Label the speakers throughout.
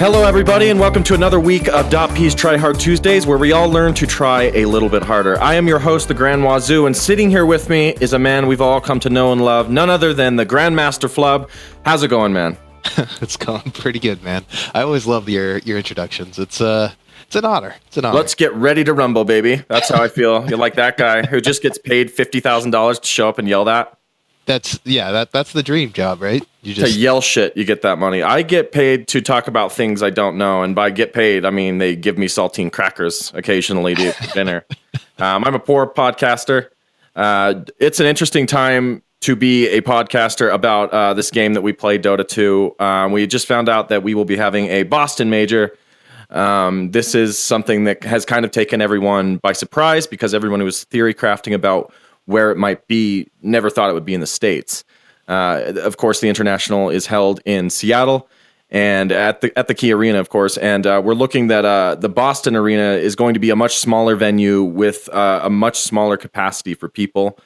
Speaker 1: Hello, everybody, and welcome to another week of .p's Tryhard Tuesdays, where we all learn to try a little bit harder. I am your host, the Grand Wazoo, and sitting here with me is a man we've all come to know and love, none other than the Grandmaster Flubb. How's it going, man?
Speaker 2: It's going pretty good, man. I always love your introductions. It's an honor. It's an honor.
Speaker 1: Let's get ready to rumble, baby. That's how I feel. You're like that guy who just gets paid $50,000 to show up and yell that.
Speaker 2: That's the dream job, right? You just
Speaker 1: to yell shit, you get that money. I get paid to talk about things I don't know, and by get paid, I mean they give me saltine crackers occasionally to eat for dinner. I'm a poor podcaster. It's an interesting time to be a podcaster about this game that we play, Dota 2. We just found out that we will be having a Boston major. This is something that has kind of taken everyone by surprise because everyone who was theory crafting about where it might be never thought it would be in the States. Of course, the International is held in Seattle and at the Key Arena, of course. And we're looking that the Boston Arena is going to be a much smaller venue with a much smaller capacity for people.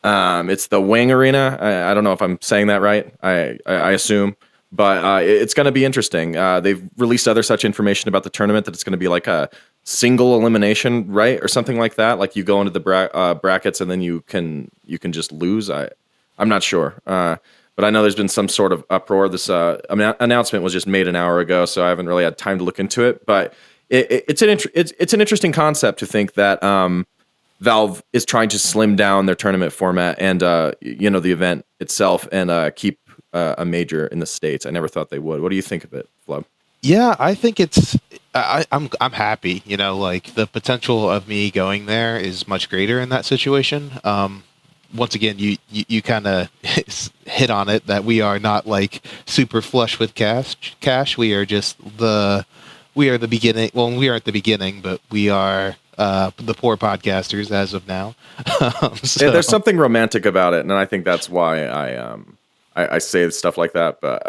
Speaker 1: It's the Wing Arena. I don't know if I'm saying that right. I assume. But it's going to be interesting. They've released other such information about the tournament that it's going to be like a single elimination, right, or something like that. Like you go into the brackets and then you can just lose. I'm not sure, but I know there's been some sort of uproar. This announcement was just made an hour ago, so I haven't really had time to look into it. But it's an interesting concept to think that Valve is trying to slim down their tournament format and the event itself and keep a major in the States. I never thought they would. What do you think of it, Flubb?
Speaker 2: Yeah, I think I'm happy. Like the potential of me going there is much greater in that situation. Once again, you kind of hit on it that we are not like super flush with cash. We are just the beginning. Well, we aren't the beginning, but we are the poor podcasters as of now.
Speaker 1: Yeah, there's something romantic about it, and I think that's why I say stuff like that, but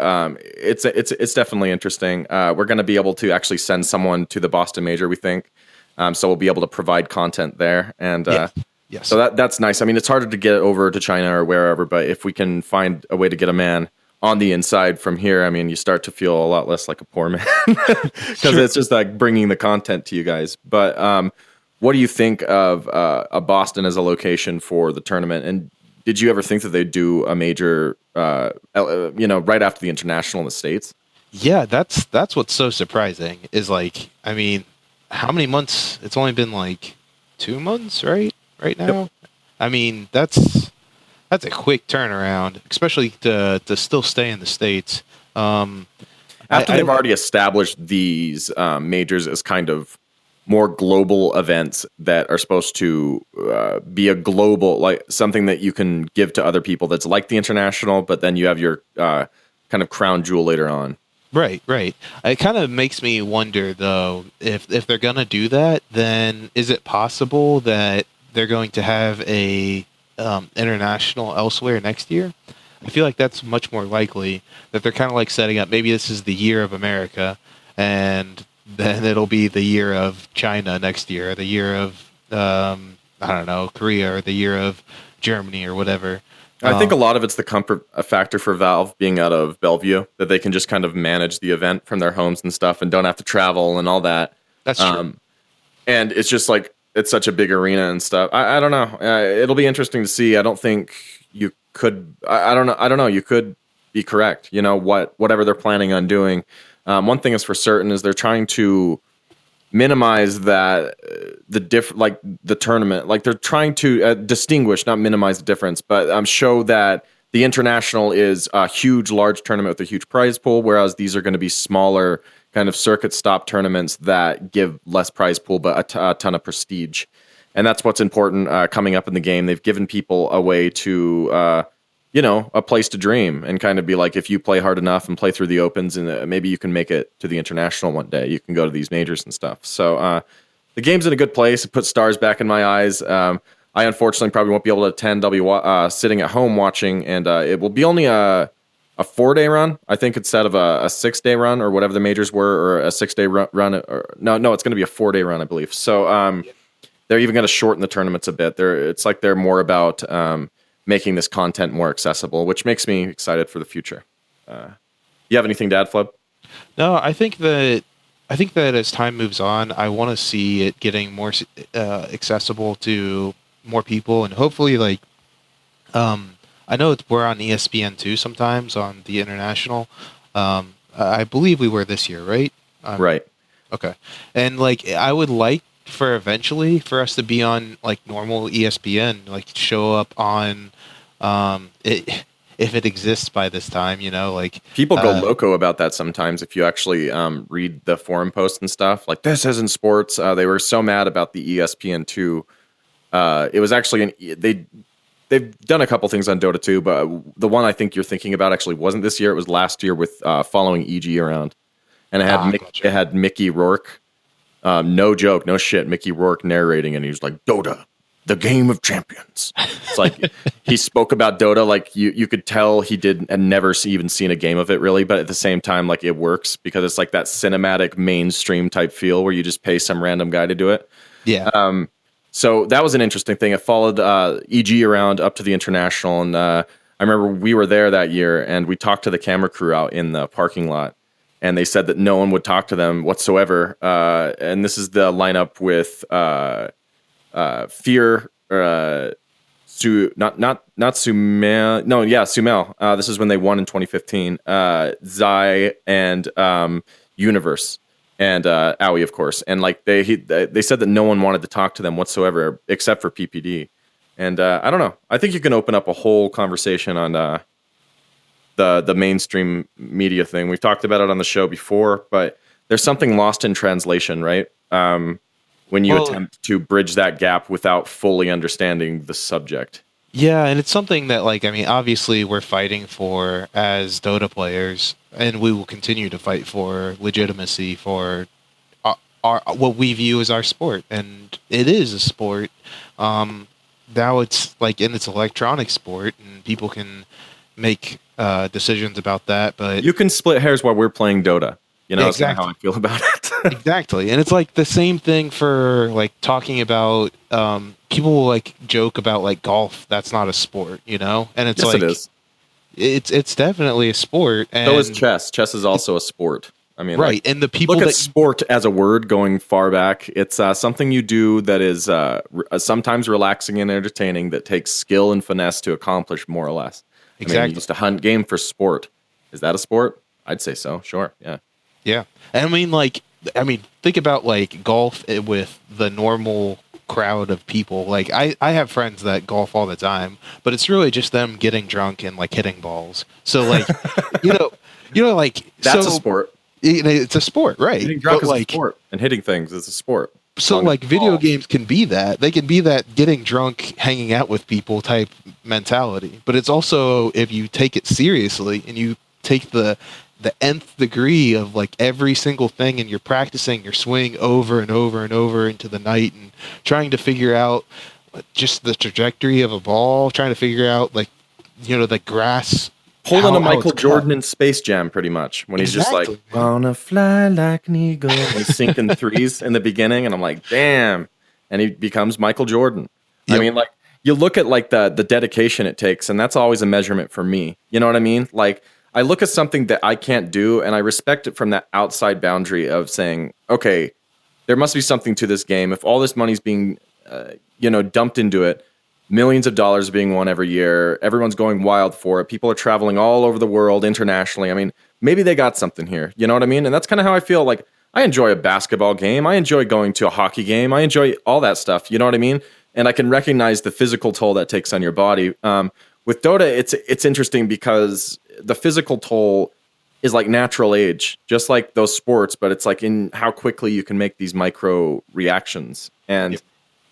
Speaker 1: it's definitely interesting. We're going to be able to actually send someone to the Boston Major, we think, so we'll be able to provide content there, and
Speaker 2: yes.
Speaker 1: So that's nice. I mean, it's harder to get over to China or wherever, but if we can find a way to get a man on the inside from here, I mean, you start to feel a lot less like a poor man because it's just like bringing the content to you guys. But what do you think of Boston as a location for the tournament? And did you ever think that they'd do a major, right after the International in the States?
Speaker 2: Yeah, that's what's so surprising is like, I mean, how many months? It's only been like 2 months, right now. Yep. I mean, that's a quick turnaround, especially to still stay in the States.
Speaker 1: After they've already established these majors as kind of more global events that are supposed to be a global, like something that you can give to other people that's like the International, but then you have your kind of crown jewel later on.
Speaker 2: Right. It kind of makes me wonder, though, if they're going to do that, then is it possible that they're going to have a International elsewhere next year? I feel like that's much more likely, that they're kind of like setting up, maybe this is the year of America, and then it'll be the year of China next year, the year of, Korea, or the year of Germany, or whatever.
Speaker 1: I think a lot of it's the comfort factor for Valve being out of Bellevue, that they can just kind of manage the event from their homes and stuff and don't have to travel and all that.
Speaker 2: That's true.
Speaker 1: And it's just like, it's such a big arena and stuff. I don't know. It'll be interesting to see. I don't think you could, I don't know. You could be correct. Whatever they're planning on doing. One thing is for certain is they're trying to minimize that the tournament, like they're trying to distinguish, not minimize the difference, but show that the International is a huge, large tournament with a huge prize pool, whereas these are going to be smaller kind of circuit stop tournaments that give less prize pool, but a ton of prestige. And that's what's important coming up in the game. They've given people a way to, a place to dream and kind of be like, if you play hard enough and play through the opens, and maybe you can make it to the International one day. You can go to these majors and stuff. So the game's in a good place. It puts stars back in my eyes. I unfortunately probably won't be able to attend. I'll be sitting at home watching, and it will be only a 4-day run, I think, instead of a 6-day run or whatever the majors were, or a 6-day run. No, it's going to be a 4-day run, I believe. So they're even going to shorten the tournaments a bit. It's like they're more about making this content more accessible, which makes me excited for the future. You have anything to add, Flubb?
Speaker 2: No, I think that as time moves on, I want to see it getting more accessible to more people, and hopefully, like, I know we're on ESPN too sometimes on the international. I believe we were this year, right?
Speaker 1: Right.
Speaker 2: Okay, and like I would like for eventually for us to be on like normal ESPN, like show up on it if it exists by this time, like
Speaker 1: People go loco about that sometimes. If you actually read the forum posts and stuff, like this isn't sports. They were so mad about the ESPN2. It was actually they've done a couple things on Dota 2, but the one I think you're thinking about actually wasn't this year. It was last year with following EG around, and it had Mickey Rourke. No joke, no shit. Mickey Rourke narrating, and he was like, "Dota, the game of champions." It's like he spoke about Dota like you could tell he did and never even seen a game of it really, but at the same time, like it works because it's like that cinematic mainstream type feel where you just pay some random guy to do it.
Speaker 2: Yeah.
Speaker 1: So that was an interesting thing. It followed EG around up to the international, and I remember we were there that year, and we talked to the camera crew out in the parking lot, and they said that no one would talk to them whatsoever. And this is the lineup with Fear, Sumel. This is when they won in 2015. Zai and Universe. And Owie, of course, and like they said that no one wanted to talk to them whatsoever except for PPD, and I don't know. I think you can open up a whole conversation on the mainstream media thing. We've talked about it on the show before, but there's something lost in translation, right? When you attempt to bridge that gap without fully understanding the subject.
Speaker 2: Yeah, and it's something that, like, I mean, obviously we're fighting for as Dota players, and we will continue to fight for legitimacy for our what we view as our sport, and it is a sport. Now it's like, and it's electronic sport, and people can make decisions about that, but
Speaker 1: you can split hairs while we're playing Dota.
Speaker 2: Yeah,
Speaker 1: that's kind of how I feel about it.
Speaker 2: Exactly. And it's like the same thing for like talking about people will like joke about like golf. That's not a sport, And it's
Speaker 1: yes,
Speaker 2: like
Speaker 1: it is.
Speaker 2: It's definitely a sport. And
Speaker 1: so is chess. Chess is also a sport. I mean,
Speaker 2: right. And the people
Speaker 1: look at sport as a word going far back. It's something you do that is sometimes relaxing and entertaining that takes skill and finesse to accomplish, more or less.
Speaker 2: Exactly.
Speaker 1: I mean, just a hunt game for sport. Is that a sport? I'd say so. Sure. Yeah.
Speaker 2: Yeah. And I mean, think about like golf with the normal crowd of people. Like I have friends that golf all the time, but it's really just them getting drunk and like hitting balls. So like, like
Speaker 1: that's a sport.
Speaker 2: It's a sport, right?
Speaker 1: Hitting drunk is a sport, and hitting things is a sport.
Speaker 2: So like video games can be that. They can be that getting drunk, hanging out with people type mentality. But it's also, if you take it seriously and you take the nth degree of like every single thing, and you're practicing your swing over and over and over into the night and trying to figure out just the trajectory of a ball, trying to figure out like, the grass.
Speaker 1: Pulling a Michael Jordan in Space Jam, pretty much, when he's just like, wanna fly like an eagle. And he's sinking threes in the beginning, and I'm like, damn. And he becomes Michael Jordan. Yep. I mean, like, you look at like the dedication it takes, and that's always a measurement for me. You know what I mean? Like, I look at something that I can't do, and I respect it from that outside boundary of saying, okay, there must be something to this game. If all this money's being, dumped into it, millions of dollars being won every year, everyone's going wild for it. People are traveling all over the world internationally. I mean, maybe they got something here. You know what I mean? And that's kind of how I feel. Like, I enjoy a basketball game. I enjoy going to a hockey game. I enjoy all that stuff. You know what I mean? And I can recognize the physical toll that takes on your body. With Dota, it's interesting because the physical toll is like natural age, just like those sports, but it's like in how quickly you can make these micro reactions. And yep.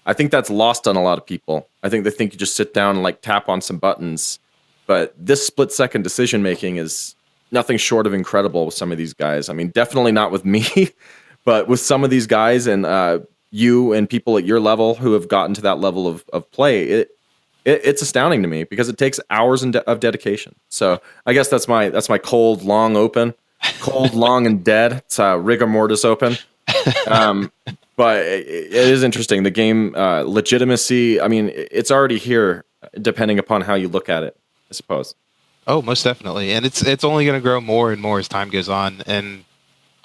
Speaker 1: I think that's lost on a lot of people. I think they think you just sit down and like tap on some buttons, but this split second decision making is nothing short of incredible with some of these guys. I mean, definitely not with me, but with some of these guys and you and people at your level who have gotten to that level of play, it's astounding to me because it takes hours of dedication. So I guess that's my cold, long open, cold, long and dead. It's rigor mortis open. But it is interesting. The game legitimacy, I mean, it's already here depending upon how you look at it, I suppose.
Speaker 2: Oh, most definitely. And it's only going to grow more and more as time goes on. And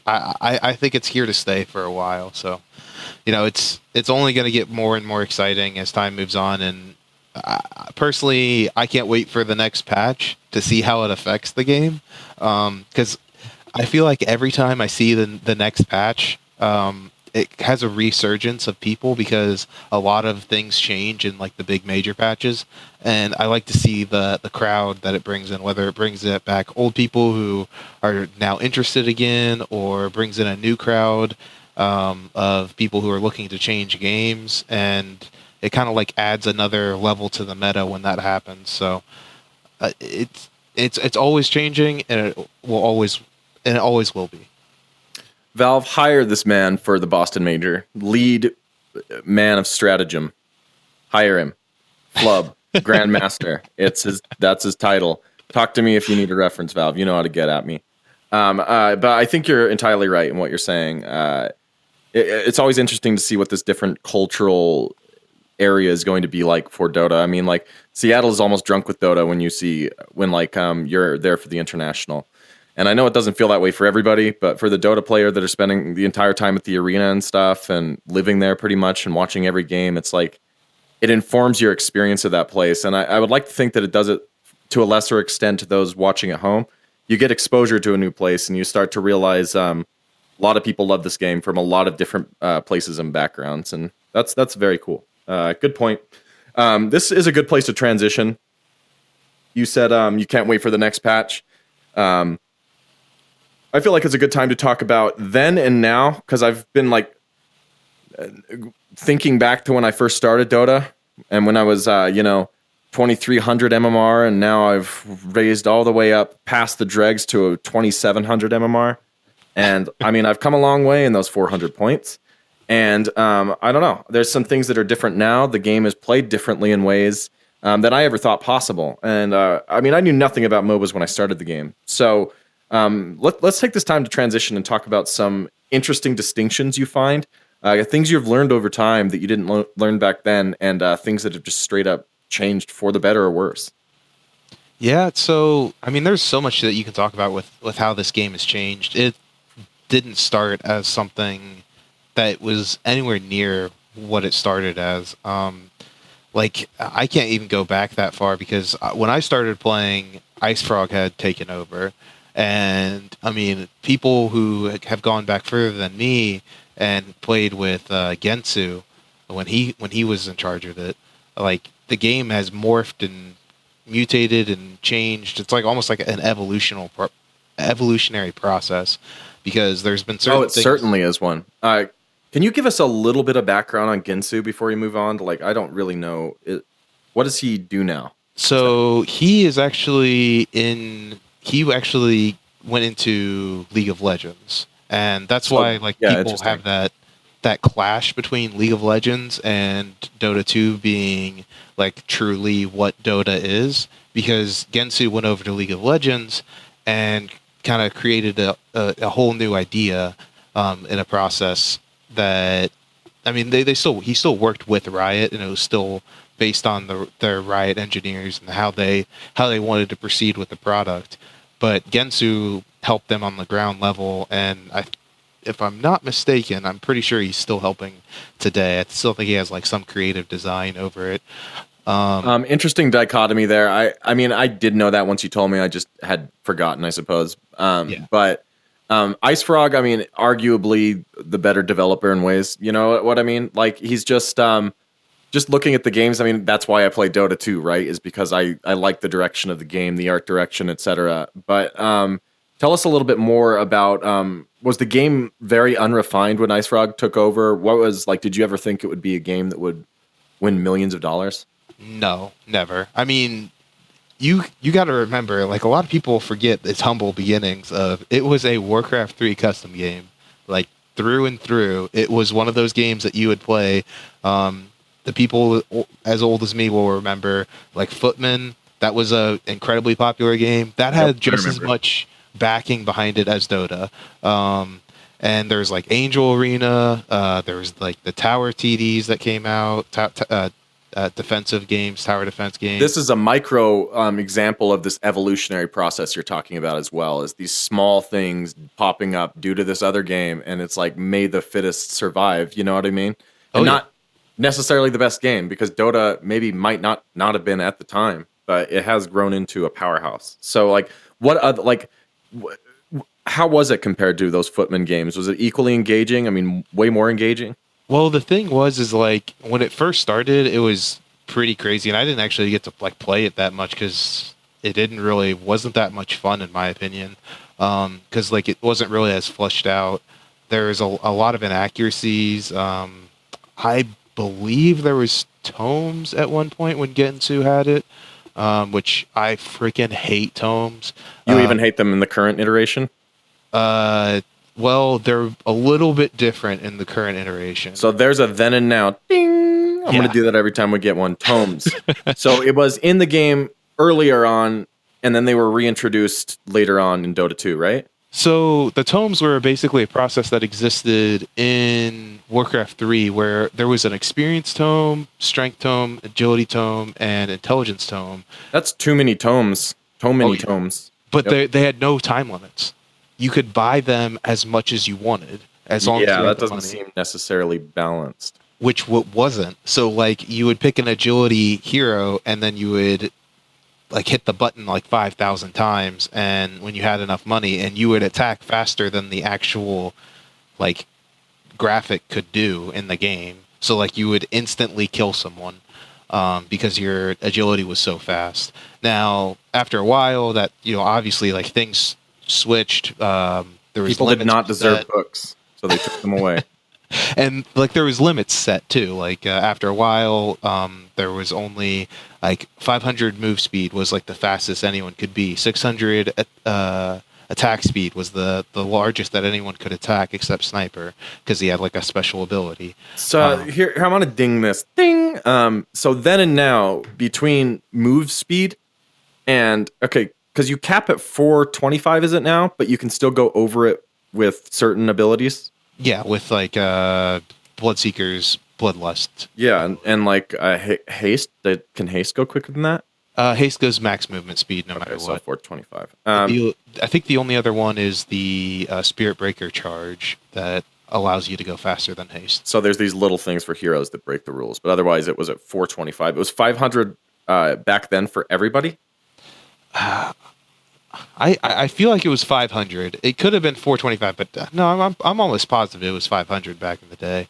Speaker 2: I think it's here to stay for a while. So, it's only going to get more and more exciting as time moves on. And personally, I can't wait for the next patch to see how it affects the game. Because I feel like every time I see the next patch, it has a resurgence of people because a lot of things change in like the big major patches, and I like to see the crowd that it brings in, whether it brings it back old people who are now interested again, or brings in a new crowd of people who are looking to change games, and it kind of like adds another level to the meta when that happens. So it's always changing, and it always will be.
Speaker 1: Valve hired this man for the Boston Major, lead man of stratagem. Hire him, Flubb, Grandmaster. That's his title. Talk to me if you need a reference, Valve. You know how to get at me. But I think you're entirely right in what you're saying. It's always interesting to see what this different cultural area is going to be like for Dota. I mean, like Seattle is almost drunk with Dota when you're there for the international. And I know it doesn't feel that way for everybody, but for the Dota player that are spending the entire time at the arena and stuff and living there pretty much and watching every game, it's like it informs your experience of that place. And I would like to think that it does it to a lesser extent to those watching at home. You get exposure to a new place and you start to realize a lot of people love this game from a lot of different places and backgrounds. And that's very cool. Good point. This is a good place to transition. You said you can't wait for the next patch. I feel like it's a good time to talk about then and now, because I've been like thinking back to when I first started Dota and when I was 2300 MMR, and now I've raised all the way up past the dregs to a 2700 MMR. And I mean, I've come a long way in those 400 points. And I don't know, there's some things that are different now. The game is played differently in ways that I ever thought possible. And I mean, I knew nothing about MOBAs when I started the game. So let's take this time to transition and talk about some interesting distinctions you find, things you've learned over time that you didn't learn back then, and things that have just straight up changed for the better or worse.
Speaker 2: Yeah, so I mean, there's so much that you can talk about with how this game has changed. It didn't start as something that was anywhere near what it started as. Like, I can't even go back that far because when I started playing, Ice Frog had taken over. And I mean, people who have gone back further than me and played with Gensu when he was in charge of it, like the game has morphed and mutated and changed. It's like almost like an evolutionary process, because there's been certain things.
Speaker 1: Certainly is one. Can you give us a little bit of background on Gensu before you move on? I don't really know. What does he do now?
Speaker 2: So he actually went into League of Legends, and that's why people have that clash between League of Legends and Dota 2 being like truly what Dota is, because Gensu went over to League of Legends and kind of created a whole new idea in a process that, I mean, he still worked with Riot, and it was still based on their Riot engineers and how they wanted to proceed with the product. But Gensu helped them on the ground level, and if I'm not mistaken, I'm pretty sure he's still helping today. I still think he has like some creative design over it.
Speaker 1: Interesting dichotomy there. I mean, I did know that once you told me. I just had forgotten, I suppose. But Ice Frog, I mean, arguably the better developer in ways. You know what I mean? Like, he's just looking at the games. I mean, that's why I play Dota 2, right? Is because I like the direction of the game, the art direction, etc. But tell us a little bit more about, was the game very unrefined when Ice Frog took over? What was, like, did you ever think it would be a game that would win millions of dollars?
Speaker 2: No, never. I mean, you got to remember, like, a lot of people forget its humble beginnings of, it was a Warcraft 3 custom game. Like, through and through, it was one of those games that you would play. The people as old as me will remember, like Footman. That was a incredibly popular game. That had just as much backing behind it as Dota. And there's like Angel Arena. There was like the Tower TDs that came out. defensive games, tower defense games.
Speaker 1: This is a micro example of this evolutionary process you're talking about as well, is these small things popping up due to this other game, and it's like, may the fittest survive, you know what I mean? And not necessarily the best game, because Dota maybe might not have been at the time, but it has grown into a powerhouse. So like, what other, like, how was it compared to those Footman games? Was it equally engaging? I mean, way more engaging?
Speaker 2: Well, the thing is like when it first started, it was pretty crazy, and I didn't actually get to like play it that much because it wasn't that much fun in my opinion. Because like it wasn't really as fleshed out. There's a lot of inaccuracies. I believe there was tomes at one point when Gensu had it, which I freaking hate tomes.
Speaker 1: You even hate them in the current iteration?
Speaker 2: Well, they're a little bit different in the current iteration.
Speaker 1: So there's a then and now. Ding! I'm going to do that every time we get one. Tomes. So it was in the game earlier on, and then they were reintroduced later on in Dota 2, right?
Speaker 2: So the tomes were basically a process that existed in Warcraft 3, where there was an experience tome, strength tome, agility tome, and intelligence tome.
Speaker 1: That's too many tomes. Tomes.
Speaker 2: But they had no time limits. You could buy them as much as you wanted, as long as you had
Speaker 1: that
Speaker 2: the
Speaker 1: doesn't
Speaker 2: money,
Speaker 1: seem necessarily balanced.
Speaker 2: which wasn't. So like you would pick an agility hero, and then you would like hit the button like 5,000 times, and when you had enough money, and you would attack faster than the actual like graphic could do in the game. So like you would instantly kill someone because your agility was so fast. Now after a while, that obviously like things switched. There was
Speaker 1: People did not deserve books, so they took them away.
Speaker 2: And like there was limits set too. Like after a while, there was only like 500 move speed was like the fastest anyone could be. 600 attack speed was the largest that anyone could attack except Sniper, because he had like a special ability.
Speaker 1: So here I'm gonna ding this. Ding. So then and now, between move speed and because you cap at 425, is it now? But you can still go over it with certain abilities.
Speaker 2: Yeah, with like Bloodseeker's Bloodlust.
Speaker 1: Yeah, and like haste. Can haste go quicker than that?
Speaker 2: Haste goes max movement speed no matter
Speaker 1: so
Speaker 2: what.
Speaker 1: 425.
Speaker 2: I think the only other one is the Spirit Breaker charge that allows you to go faster than haste.
Speaker 1: So there's these little things for heroes that break the rules, but otherwise it was at 425. It was 500 back then for everybody.
Speaker 2: I feel like it was 500. It could have been 425, but no, I'm almost positive it was 500 back in the day.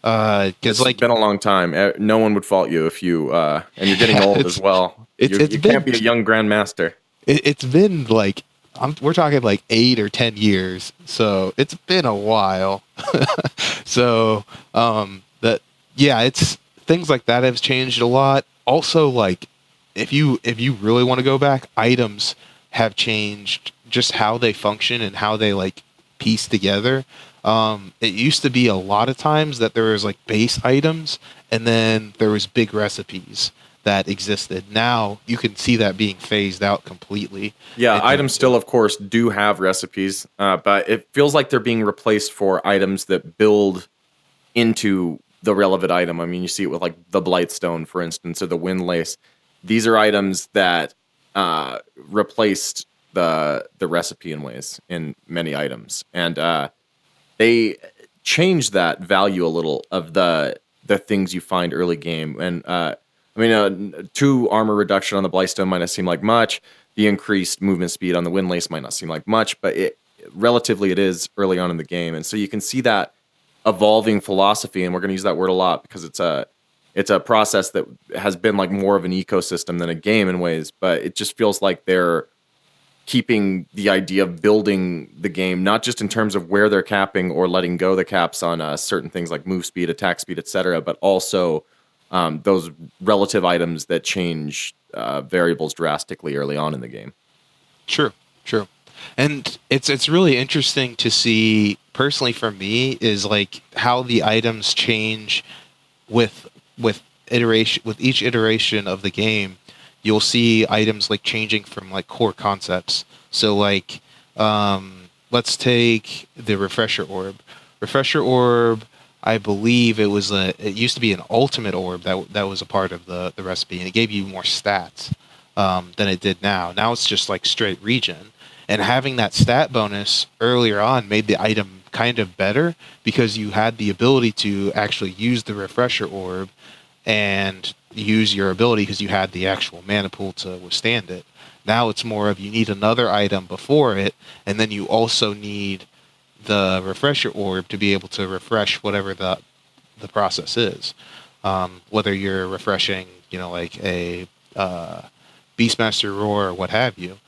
Speaker 1: It's like been a long time. No one would fault you if you and you're getting old as well. You can't be a young grandmaster.
Speaker 2: It's been like we're talking like 8 or 10 years, so it's been a while. So it's things like that have changed a lot. Also, like if you really want to go back, items have changed just how they function and how they like piece together. It used to be a lot of times that there was like base items, and then there was big recipes that existed. Now you can see that being phased out completely.
Speaker 1: Yeah, items still, of course, do have recipes, but it feels like they're being replaced for items that build into the relevant item. I mean, you see it with like the Blightstone, for instance, or the Windlace. These are items that replaced the recipe in ways in many items, and they changed that value a little of the things you find early game. And I mean, 2 armor reduction on the Blightstone might not seem like much. The increased movement speed on the Windlace might not seem like much, but relatively it is early on in the game. And so you can see that evolving philosophy, and we're going to use that word a lot because it's a process that has been like more of an ecosystem than a game in ways, but it just feels like they're keeping the idea of building the game, not just in terms of where they're capping or letting go the caps on certain things like move speed, attack speed, etc., but also those relative items that change variables drastically early on in the game.
Speaker 2: True. And it's really interesting to see, personally for me, is like how the items change with each iteration of the game. You'll see items like changing from like core concepts. So like, let's take the Refresher Orb. Refresher Orb I believe it used to be an ultimate orb that was a part of the recipe, and it gave you more stats than it did now. Now it's just like straight regen, and having that stat bonus earlier on made the item kind of better because you had the ability to actually use the refresher orb and use your ability because you had the actual mana pool to withstand it. Now it's more of you need another item before it, and then you also need the refresher orb to be able to refresh whatever the process is. Whether you're refreshing, like a Beastmaster Roar or what have you.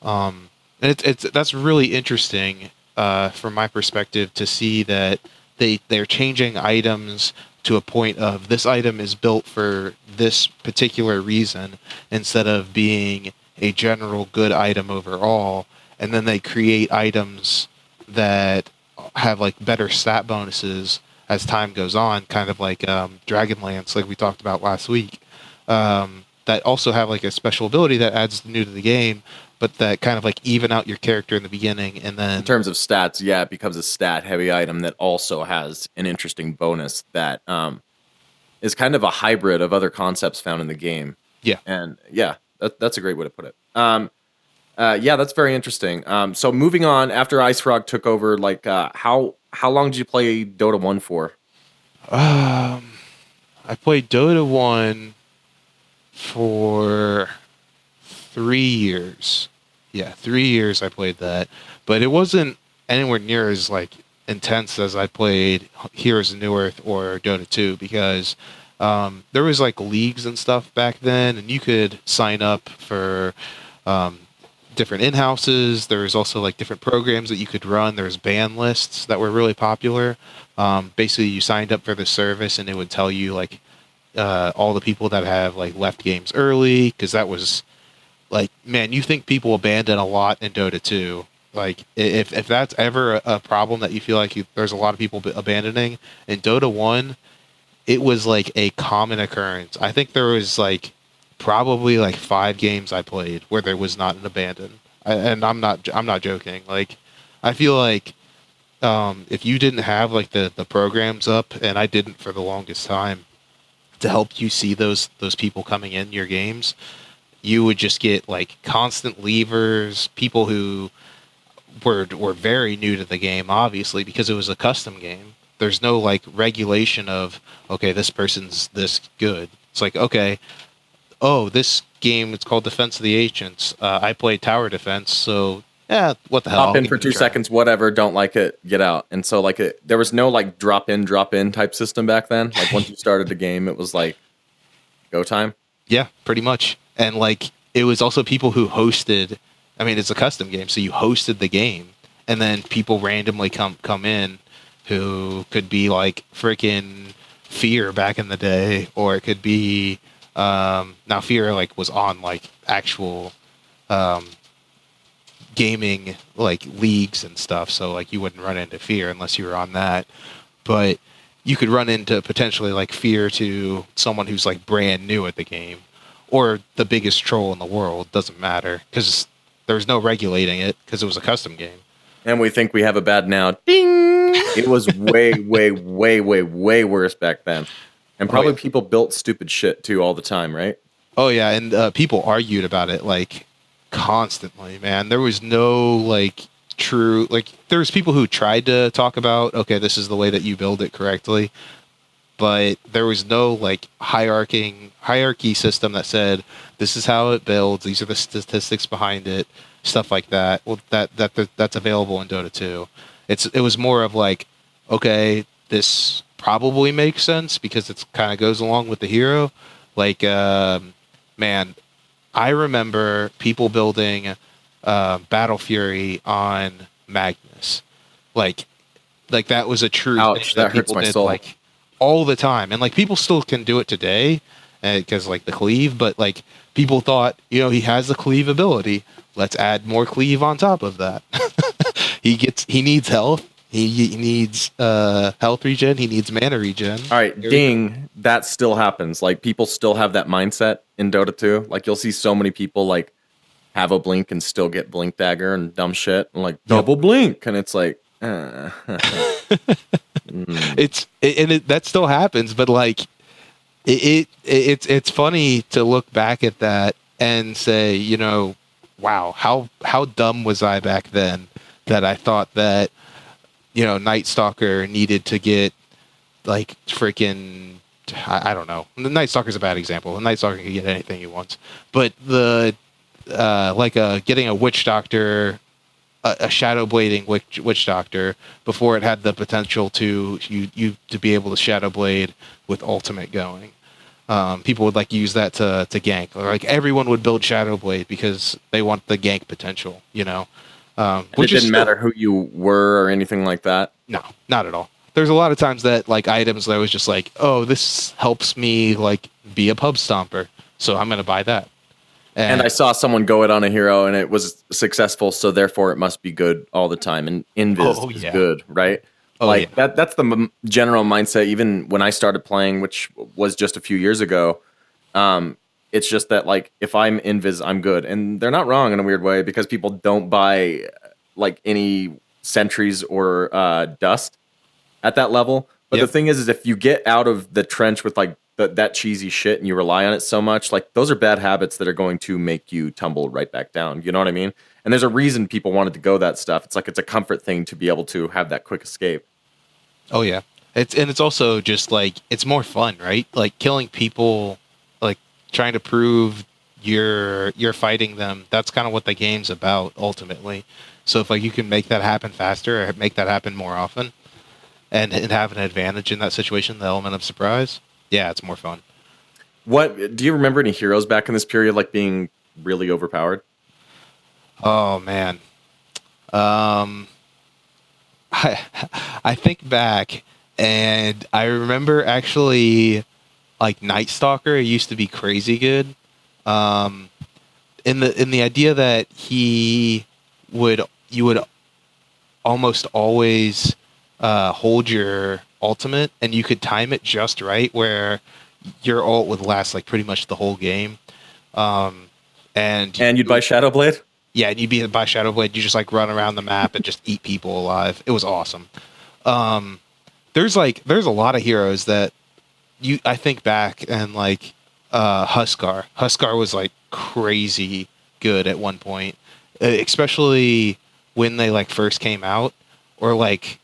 Speaker 2: And that's really interesting from my perspective to see that they're changing items to a point of this item is built for this particular reason instead of being a general good item overall. And then they create items that have like better stat bonuses as time goes on, kind of like Dragonlance, like we talked about last week, that also have like a special ability that adds new to the game, but that kind of like even out your character in the beginning. And then
Speaker 1: in terms of stats, yeah, it becomes a stat heavy item that also has an interesting bonus that is kind of a hybrid of other concepts found in the game.
Speaker 2: Yeah.
Speaker 1: And yeah, that's a great way to put it. Yeah, that's very interesting. So moving on, after Ice Frog took over, like how long did you play Dota 1 for?
Speaker 2: I played Dota 1 for 3 years. Yeah, 3 years I played that. But it wasn't anywhere near as like intense as I played Heroes of New Earth or Dota 2 because there was like leagues and stuff back then, and you could sign up for different in-houses. There was also like different programs that you could run. There was ban lists that were really popular. Basically, you signed up for the service, and it would tell you like all the people that have like left games early, because that was like, man, you think people abandon a lot in Dota 2. Like if that's ever a problem that you feel like there's a lot of people abandoning in Dota 1, it was like a common occurrence. I think there was like probably like 5 games I played where there was not an abandon, and I'm not joking. Like I feel like if you didn't have like the programs up, and I didn't for the longest time, to help you see those people coming in your games, you would just get like constant leavers, people who were very new to the game, obviously, because it was a custom game. There's no like regulation of, okay, this person's this good. It's like, okay, oh, this game, it's called Defense of the Ancients. I played tower defense, so yeah, what the hell?
Speaker 1: Hop in for 2 seconds, whatever, don't like it, get out. And so like there was no like drop in type system back then. Like once you started the game, it was like go time.
Speaker 2: Yeah, pretty much. And like it was also people who hosted. I mean, it's a custom game, so you hosted the game, and then people randomly come in who could be like freaking Fear back in the day, or it could be now Fear like was on like actual gaming like leagues and stuff, so like you wouldn't run into Fear unless you were on that, but you could run into potentially like Fear to someone who's like brand new at the game, or the biggest troll in the world. Doesn't matter because there was no regulating it because it was a custom game.
Speaker 1: And we think we have a bad now. Ding! It was way, way, way, way, way worse back then. And probably people built stupid shit too all the time, right?
Speaker 2: Oh yeah, and people argued about it like constantly, man. There was no like true, like there was people who tried to talk about, okay, this is the way that you build it correctly, but there was no like hierarchy system that said this is how it builds, these are the statistics behind it, stuff like that. Well, that's available in Dota 2. It was more of like, okay, this probably makes sense because it kind of goes along with the hero. Like, man, I remember people building Battle Fury on Magnus. Like that was a true
Speaker 1: Ouch,
Speaker 2: thing
Speaker 1: that hurts
Speaker 2: people
Speaker 1: my
Speaker 2: did,
Speaker 1: soul.
Speaker 2: like all the time, and like people still can do it today because like the cleave, but like people thought, he has the cleave ability, let's add more cleave on top of that. he needs health, he needs health regen, he needs mana regen.
Speaker 1: All right, ding, that still happens. Like people still have that mindset in Dota 2. Like you'll see so many people like have a blink and still get blink dagger and dumb shit, and like double blink, and it's like
Speaker 2: That still happens, but like it's funny to look back at that and say, wow, how dumb was I back then that I thought that, Night Stalker needed to get like freaking, I don't know. The Night Stalker's a bad example. The Night Stalker can get anything he wants, but getting a Witch Doctor, a shadow blading witch doctor before it had the potential to be able to shadow blade with ultimate going. People would like use that to gank. Or, like everyone would build shadow blade because they want the gank potential.
Speaker 1: Which it didn't matter who you were or anything like that.
Speaker 2: No, not at all. There's a lot of times that like items that I was just like, oh, this helps me like be a pub stomper, so I'm gonna buy that.
Speaker 1: And I saw someone go it on a hero, and it was successful, so therefore it must be good all the time. And Invis is good, right? That's the general mindset. Even when I started playing, which was just a few years ago, it's just that like if I'm Invis, I'm good, and they're not wrong in a weird way because people don't buy like any sentries or dust at that level. But the thing is if you get out of the trench with like that cheesy shit and you rely on it so much, like those are bad habits that are going to make you tumble right back down. You know what I mean? And there's a reason people wanted to go that stuff. It's like it's a comfort thing to be able to have that quick escape.
Speaker 2: Oh yeah. It's also just like it's more fun, right? Like killing people, like trying to prove you're fighting them. That's kind of what the game's about ultimately. So if like you can make that happen faster or make that happen more often and have an advantage in that situation, the element of surprise, yeah, it's more fun.
Speaker 1: What do you remember any heroes back in this period like being really overpowered?
Speaker 2: Oh man. I think back and I remember actually like Night Stalker used to be crazy good. In the idea that you would almost always hold your ultimate and you could time it just right where your ult would last like pretty much the whole game. And
Speaker 1: you'd buy Shadow Blade?
Speaker 2: Yeah, and you'd buy Shadow Blade, you just like run around the map and just eat people alive. It was awesome. There's a lot of heroes that I think back and like Huskar. Huskar was like crazy good at one point. Especially when they like first came out. Or like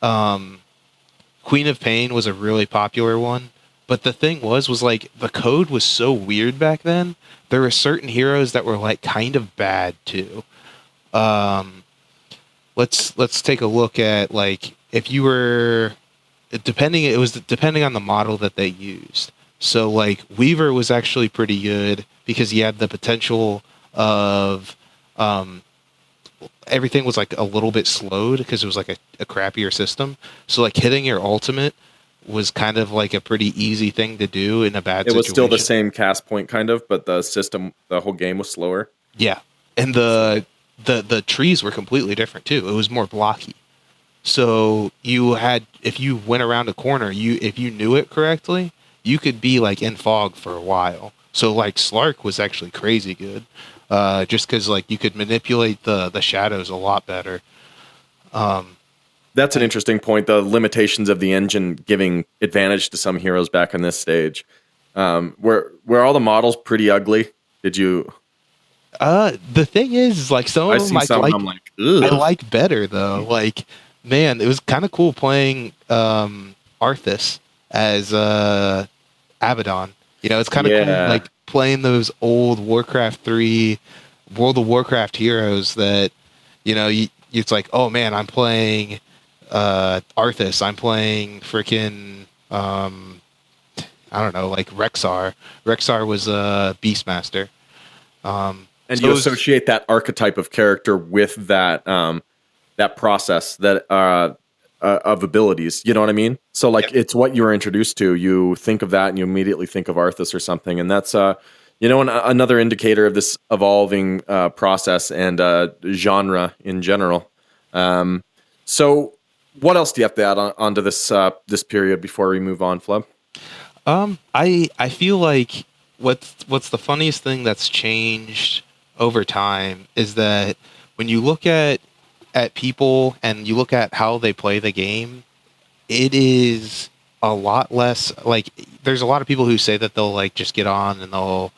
Speaker 2: Queen of Pain was a really popular one. But the thing was like the code was so weird back then. There were certain heroes that were like kind of bad too. Let's take a look at like if you were depending on the model that they used. So like Weaver was actually pretty good because he had the potential of everything was like a little bit slowed because it was like a crappier system. So like hitting your ultimate was kind of like a pretty easy thing to do in a bad situation.
Speaker 1: It was still the same cast point kind of, but the whole game was slower.
Speaker 2: Yeah. And the trees were completely different too. It was more blocky. So if you went around a corner, if you knew it correctly, you could be like in fog for a while. So like Slark was actually crazy good. Just because like you could manipulate the shadows a lot better.
Speaker 1: That's an interesting point. The limitations of the engine giving advantage to some heroes back in this stage. Were all the models pretty ugly? Did you?
Speaker 2: The thing is, like some of them I like better though. Like, man, it was kind of cool playing Arthas as Abaddon. It's kind of cool, like playing those old Warcraft 3, World of Warcraft heroes that it's like, oh man, I'm playing Arthas. I'm playing freaking I don't know, like Rexar. Rexar was a Beastmaster.
Speaker 1: And so you associate that archetype of character with that that process that of abilities. You know what I mean? So like it's what you're introduced to. You think of that and you immediately think of Arthas or something. And that's another indicator of this evolving process and genre in general. So what else do you have to add onto this this period before we move on, Flubb?
Speaker 2: I feel like what's the funniest thing that's changed over time is that when you look at at people and you look at how they play the game, it is a lot less like there's a lot of people who say that they'll like just get on and they'll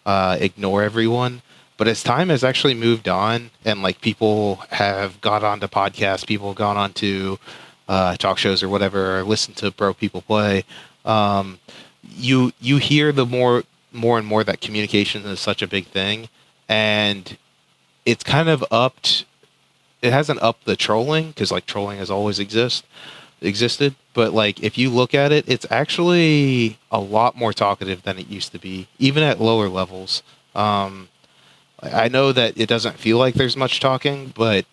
Speaker 2: ignore everyone. But as time has actually moved on and like people have got onto podcasts, people have gone on to talk shows or whatever, or listen to pro people play, you hear the more and more that communication is such a big thing, and it's kind of upped. It hasn't upped the trolling because like trolling has always existed, but like if you look at it, it's actually a lot more talkative than it used to be, even at lower levels. I know that it doesn't feel like there's much talking, but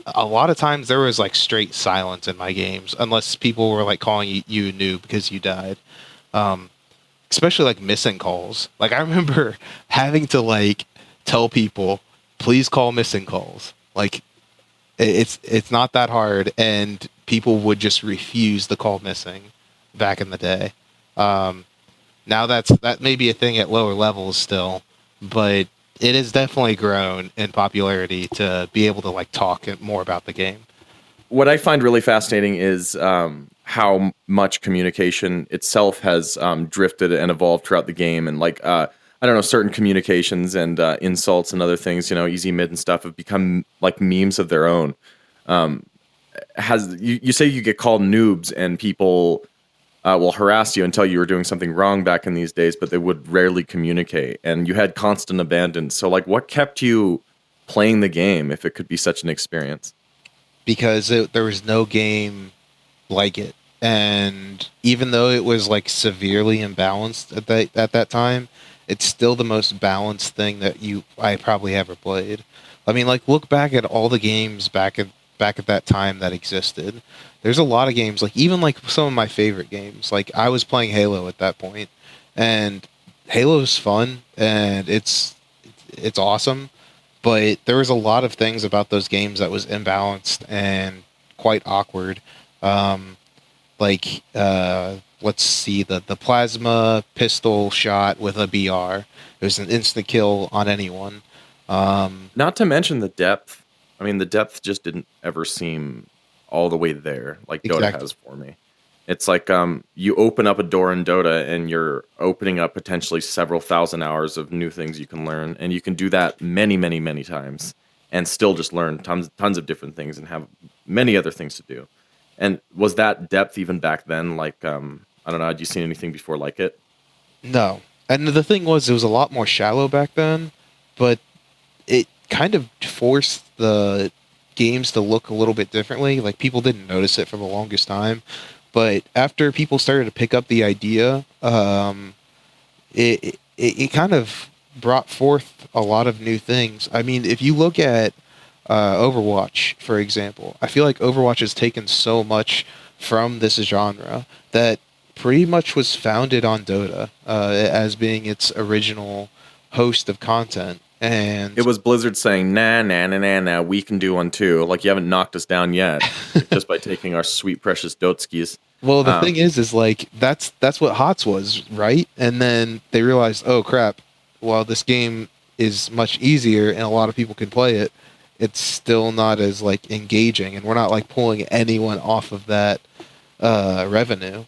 Speaker 2: a lot of times there was like straight silence in my games, unless people were like calling you a noob because you died. Especially like missing calls. Like I remember having to like tell people, please call missing calls. Like it's not that hard, and people would just refuse the call missing back in the day. Now that may be a thing at lower levels still, but it has definitely grown in popularity to be able to like talk more about the game.
Speaker 1: What I find really fascinating is how much communication itself has drifted and evolved throughout the game, and like I don't know, certain communications and insults and other things, you know, easy mid and stuff have become like memes of their own. You say you get called noobs and people will harass you and tell you were doing something wrong back in these days, but they would rarely communicate, and you had constant abandon. So like what kept you playing the game if it could be such an experience?
Speaker 2: Because there was no game like it, and even though it was like severely imbalanced at that time, it's still the most balanced thing that I probably ever played. I mean, like look back at all the games back at that time that existed. There's a lot of games, like even like some of my favorite games. Like I was playing Halo at that point, and Halo's fun and it's awesome. But there was a lot of things about those games that was imbalanced and quite awkward. Let's see, the plasma pistol shot with a BR. It was an instant kill on anyone.
Speaker 1: Not to mention the depth. I mean, the depth just didn't ever seem all the way there, like Dota
Speaker 2: Exactly.
Speaker 1: has for me. It's like you open up a door in Dota and you're opening up potentially several thousand hours of new things you can learn, and you can do that many, many, many times and still just learn tons of different things and have many other things to do. And was that depth even back then? Like, I don't know, had you seen anything before like it?
Speaker 2: No. And the thing was, it was a lot more shallow back then, but it kind of forced the games to look a little bit differently. Like people didn't notice it for the longest time. But after people started to pick up the idea, it kind of brought forth a lot of new things. I mean, if you look at Overwatch, for example, I feel like Overwatch has taken so much from this genre that pretty much was founded on Dota as being its original host of content. And
Speaker 1: it was Blizzard saying, nah, we can do one too. Like, you haven't knocked us down yet, just by taking our sweet, precious Dotskis.
Speaker 2: Well, the thing is like, that's what HOTS was, right? And then they realized, oh, crap, while this game is much easier and a lot of people can play it, it's still not as, like, engaging, and we're not, like, pulling anyone off of that revenue.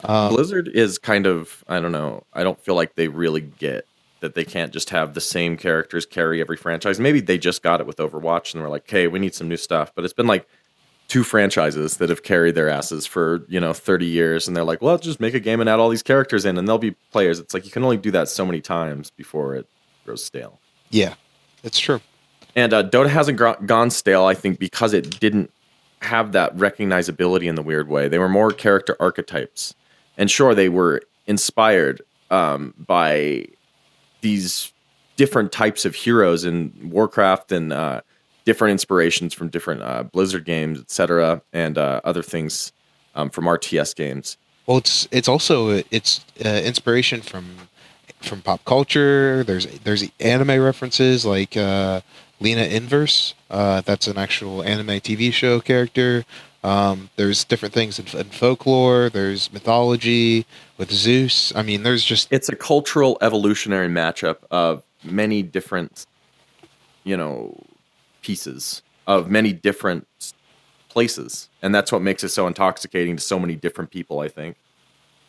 Speaker 1: Blizzard is kind of, I don't know, I don't feel like they really get that they can't just have the same characters carry every franchise. Maybe they just got it with Overwatch and they're like, hey, we need some new stuff. But it's been like 2 franchises that have carried their asses for, 30 years. And they're like, well, let's just make a game and add all these characters in and they'll be players. It's like you can only do that so many times before it grows stale.
Speaker 2: Yeah, it's true.
Speaker 1: And Dota hasn't gone stale, I think, because it didn't have that recognizability in the weird way. They were more character archetypes. And sure, they were inspired by these different types of heroes in Warcraft and different inspirations from different Blizzard games, etc., and other things from RTS games.
Speaker 2: Well, it's also inspiration from pop culture. There's anime references like Lena Inverse. That's an actual anime TV show character. There's different things in folklore. There's mythology with Zeus. I mean, it's
Speaker 1: a cultural evolutionary matchup of many different, pieces. of many different places, and that's what makes it so intoxicating to so many different people, I think.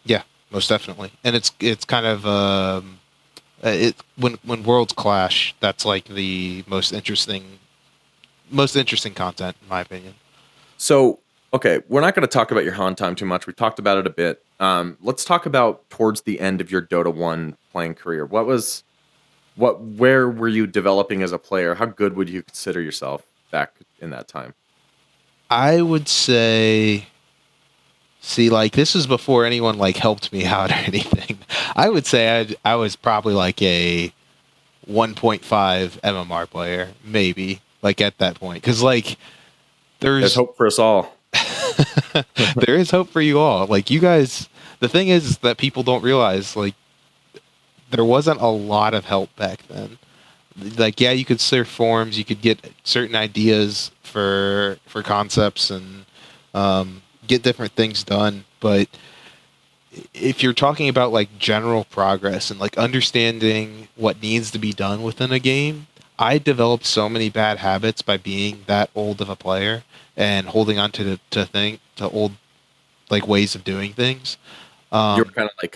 Speaker 2: Yeah, most definitely. And it's kind of when worlds clash, that's like the most interesting content, in my opinion.
Speaker 1: So, okay, we're not going to talk about your Han time too much. We talked about it a bit. Let's talk about towards the end of your Dota 1 playing career. Where were you developing as a player? How good would you consider yourself back in that time?
Speaker 2: I would say, see, like, this is before anyone like helped me out or anything. I would say I was probably like a 1.5 MMR player, maybe, like at that point. Because like
Speaker 1: There's hope for us all.
Speaker 2: there is hope for you all. Like, you guys, the thing is that people don't realize, like, there wasn't a lot of help back then. Like, yeah, you could surf forums, you could get certain ideas for concepts and get different things done, but if you're talking about like general progress and like understanding what needs to be done within a game, I developed so many bad habits by being that old of a player and holding on to old like ways of doing things.
Speaker 1: You're kind of like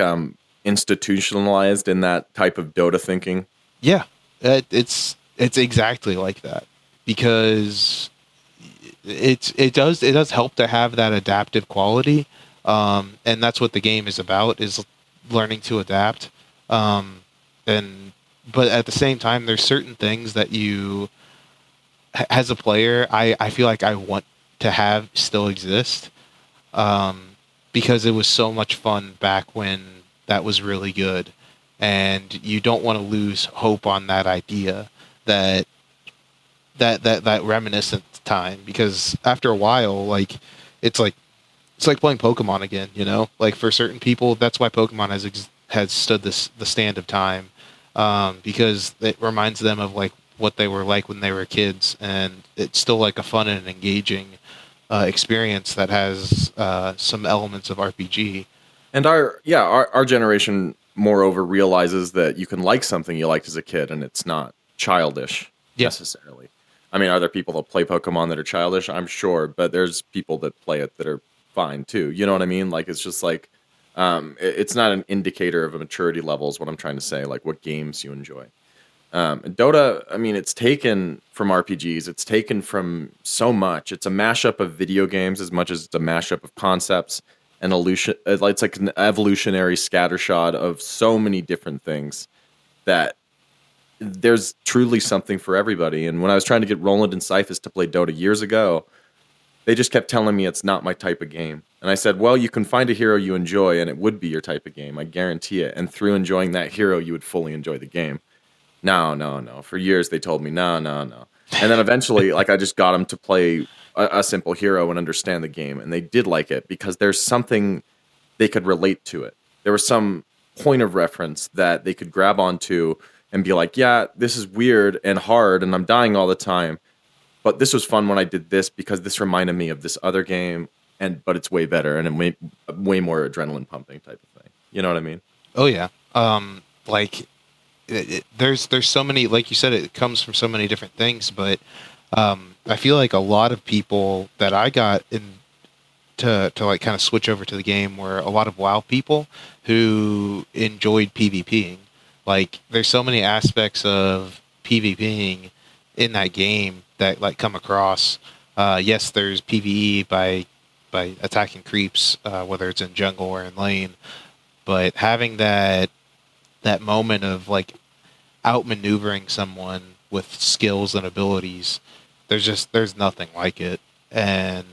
Speaker 1: institutionalized in that type of Dota thinking.
Speaker 2: Yeah, it's exactly like that, because it does help to have that adaptive quality, and that's what the game is about, is learning to adapt. And but at the same time, there's certain things that you, as a player, I feel like I want to have still exist, because it was so much fun back when that was really good, and you don't want to lose hope on that idea, that reminiscent time, because after a while, like, it's like playing Pokemon again, you know? Like, for certain people, that's why Pokemon has stood the stand of time, because it reminds them of like what they were like when they were kids, and it's still like a fun and engaging experience that has some elements of RPG.
Speaker 1: And our generation, moreover, realizes that you can like something you liked as a kid, and it's not childish necessarily. I mean, are there people that play Pokemon that are childish? I'm sure, but there's people that play it that are fine too. You know what I mean? Like, it's just like, it's not an indicator of a maturity level, is what I'm trying to say. Like, what games you enjoy. Dota, I mean, it's taken from RPGs. It's taken from so much. It's a mashup of video games as much as it's a mashup of concepts. And it's like an evolutionary scattershot of so many different things that there's truly something for everybody. And when I was trying to get Roland and Cyphus to play Dota years ago, they just kept telling me it's not my type of game. And I said, well, you can find a hero you enjoy, and it would be your type of game. I guarantee it. And through enjoying that hero, you would fully enjoy the game. No. For years, they told me, no. And then eventually, like, I just got them to play a simple hero and understand the game. And they did like it because there's something they could relate to it. There was some point of reference that they could grab onto and be like, yeah, this is weird and hard, and I'm dying all the time. But this was fun when I did this because this reminded me of this other game, but it's way better and way more adrenaline pumping type of thing. You know what I mean?
Speaker 2: Oh yeah. Like, there's so many, like you said, it comes from so many different things, but I feel like a lot of people that I got in to like kind of switch over to the game were a lot of WoW people who enjoyed PvPing. Like, there's so many aspects of PvPing in that game that like come across. Yes, there's PvE by attacking creeps, whether it's in jungle or in lane, but having that moment of like outmaneuvering someone with skills and abilities, there's nothing like it. And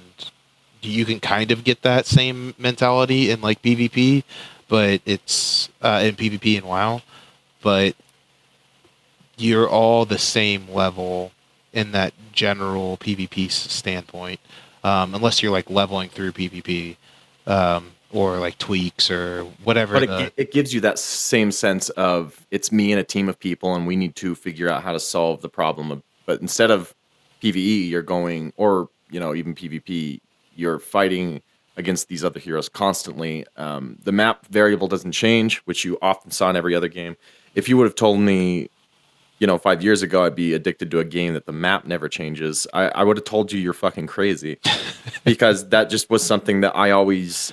Speaker 2: you can kind of get that same mentality in like PvP, but it's in PvP and WoW, but you're all the same level in that general PvP standpoint, unless you're like leveling through PvP, or like tweaks or whatever.
Speaker 1: But it gives you that same sense of, it's me and a team of people, and we need to figure out how to solve the problem. But instead of PvE, you're going, or even PvP, you're fighting against these other heroes constantly. The map variable doesn't change, which you often saw in every other game. If you would have told me 5 years ago, I'd be addicted to a game that the map never changes. I would have told you you're fucking crazy, because that just was something that I always,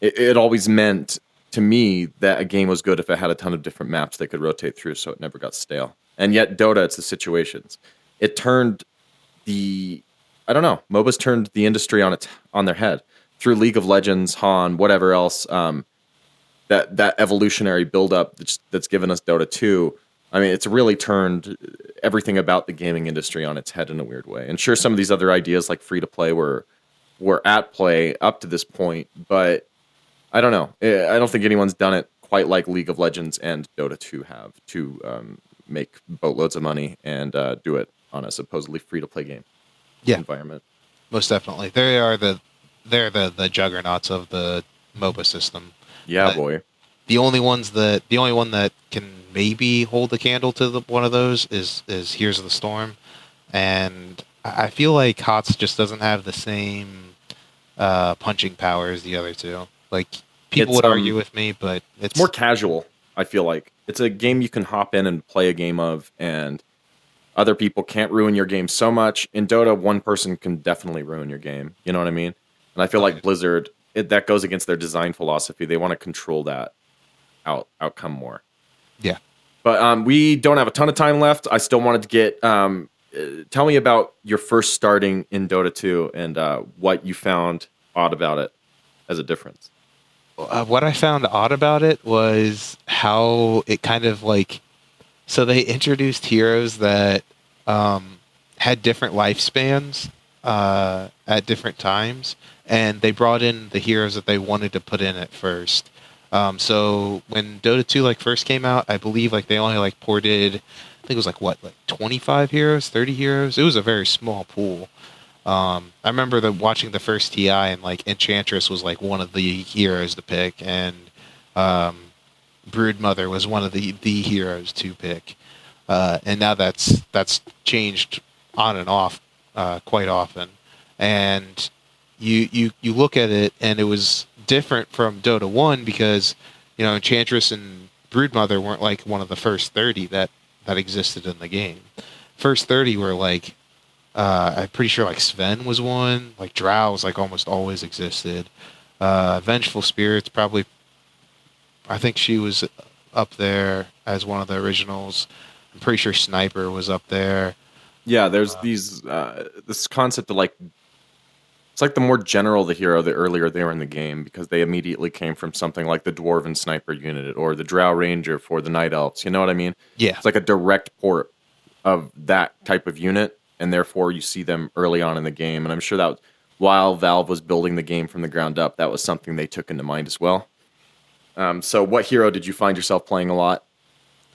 Speaker 1: it always meant to me that a game was good if it had a ton of different maps they could rotate through, so it never got stale. And yet Dota, it's the situations. It turned I don't know, MOBAs turned the industry on their head through League of Legends, Han, whatever else. That evolutionary buildup that's given us Dota 2. I mean, it's really turned everything about the gaming industry on its head in a weird way. And sure, some of these other ideas like free to play were at play up to this point, but I don't know. I don't think anyone's done it quite like League of Legends and Dota 2 have to make boatloads of money and do it on a supposedly free to play game environment.
Speaker 2: Most definitely. They're the juggernauts of the MOBA system.
Speaker 1: Yeah, boy.
Speaker 2: The only one that can maybe hold the candle to one of those is Heroes of the Storm, and I feel like HOTS just doesn't have the same punching power as the other two. Like, people would argue with me, but it's
Speaker 1: more casual. I feel like it's a game you can hop in and play a game of, and other people can't ruin your game so much. In Dota, one person can definitely ruin your game. You know what I mean? And I feel like Blizzard, that goes against their design philosophy. They want to control that outcome more.
Speaker 2: Yeah.
Speaker 1: But we don't have a ton of time left. I still wanted to get tell me about your first starting in Dota 2 and what you found odd about it as a difference.
Speaker 2: What I found odd about it was how it kind of like, so they introduced heroes that had different lifespans at different times, and they brought in the heroes that they wanted to put in at first. So when Dota 2 first came out, I believe they only ported, I think it was 25 heroes, 30 heroes. It was a very small pool. I remember watching the first TI, and Enchantress was one of the heroes to pick, and Broodmother was one of the heroes to pick. And now that's changed on and off quite often. And you look at it, and it was different from Dota 1 because, Enchantress and Broodmother weren't one of the first 30 that existed in the game. First 30 were I'm pretty sure Sven was one, Drow's almost always existed. Vengeful Spirits probably, I think she was up there as one of the originals. I'm pretty sure Sniper was up there.
Speaker 1: Yeah, there's this concept of it's the more general the hero, the earlier they were in the game, because they immediately came from something like the Dwarven Sniper unit or the Drow Ranger for the Night Elves. You know what I mean?
Speaker 2: Yeah.
Speaker 1: It's a direct port of that type of unit, and therefore you see them early on in the game. And I'm sure that while Valve was building the game from the ground up, that was something they took into mind as well. So what hero did you find yourself playing a lot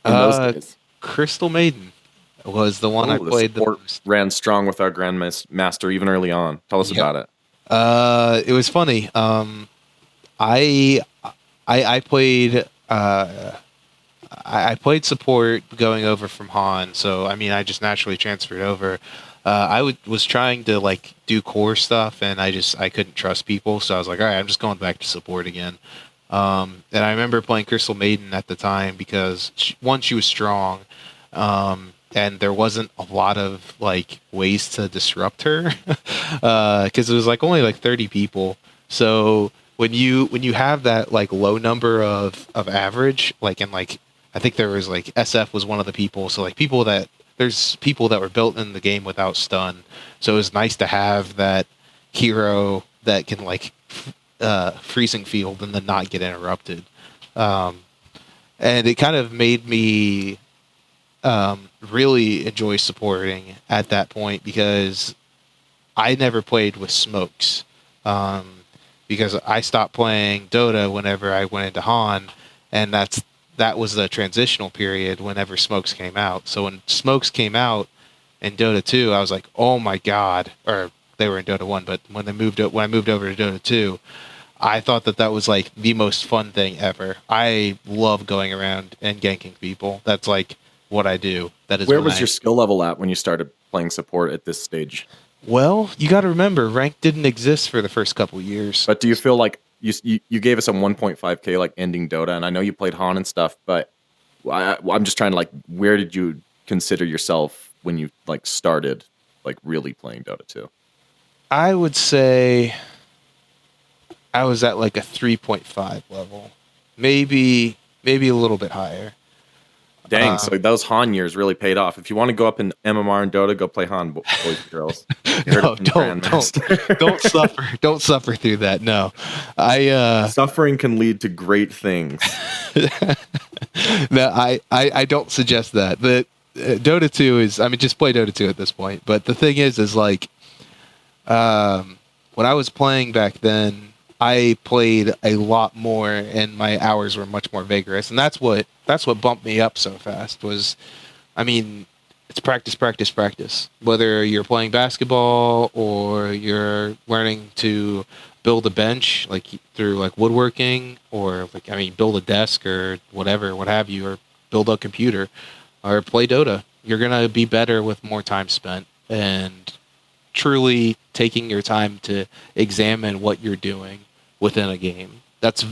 Speaker 1: in those days?
Speaker 2: Crystal Maiden was the one I played.
Speaker 1: The support ran strong with our Grandmaster even early on. Tell us about it.
Speaker 2: It was funny. I played I played support going over from Han, so I just naturally transferred over. I was trying to do core stuff, and I couldn't trust people, so I was all right, I'm just going back to support again. And I remember playing Crystal Maiden at the time because she was strong, and there wasn't a lot of ways to disrupt her because it was only 30 people. So when you have that low number of average, I think there was SF was one of the people, so there's people that were built in the game without stun, so it was nice to have that hero that can freezing field and then not get interrupted. And it kind of made me really enjoy supporting at that point because I never played with smokes. Because I stopped playing Dota whenever I went into Han, and that was the transitional period whenever smokes came out. So when smokes came out in Dota 2, I was like, oh my god, or they were in Dota 1, but when I moved over to Dota 2, I thought that was the most fun thing ever. I love going around and ganking people. That's what I do. That is.
Speaker 1: Where was your skill level at when you started playing support at this stage?
Speaker 2: Well, you got to remember, rank didn't exist for the first couple of years.
Speaker 1: But do you feel you gave us a 1.5K ending Dota, and I know you played Han and stuff, but I'm just trying to like, where did you consider yourself when you like started like really playing Dota 2?
Speaker 2: I would say I was at like a 3.5 level, maybe a little bit higher.
Speaker 1: Dang, so those Han years really paid off. If you want to go up in MMR and Dota, go play Han, boys and girls.
Speaker 2: No, don't suffer through that. No,
Speaker 1: suffering can lead to great things.
Speaker 2: No, I don't suggest that. But Dota 2 is, I mean, just play Dota 2 at this point. But the thing is like, when I was playing back then, I played a lot more, and my hours were much more vigorous, and that's what bumped me up so fast. Was, I mean, it's practice. Whether you're playing basketball or you're learning to build a bench, like through like woodworking, or like, I mean, build a desk or whatever, what have you, or build a computer, or play Dota, you're gonna be better with more time spent and truly taking your time to examine what you're doing within a game. That's